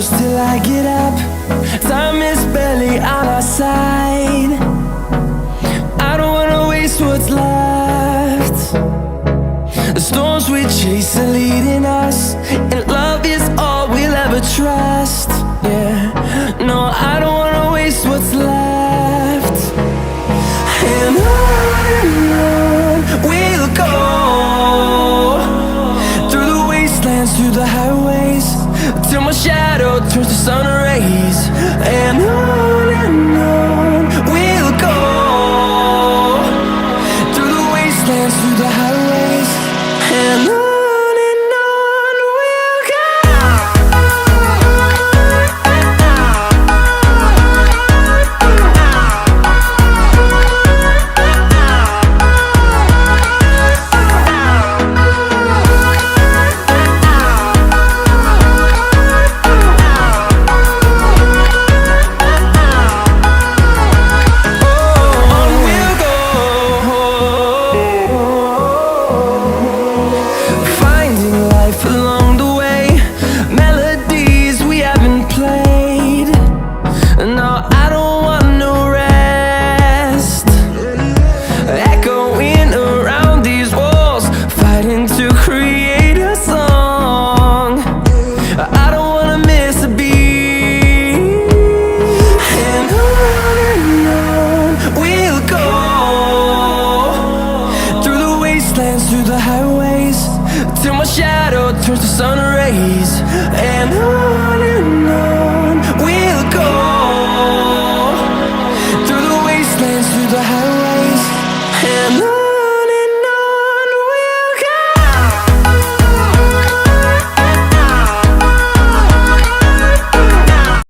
close till I get up. Time is barely on our side. I don't wanna waste what's left. The storms we chase are leading us, and love is all we'll ever trust. Yeah, no, I don't wanna waste what's left. And on we'll go, through the wastelands, through the highways, till my shadow turns to sun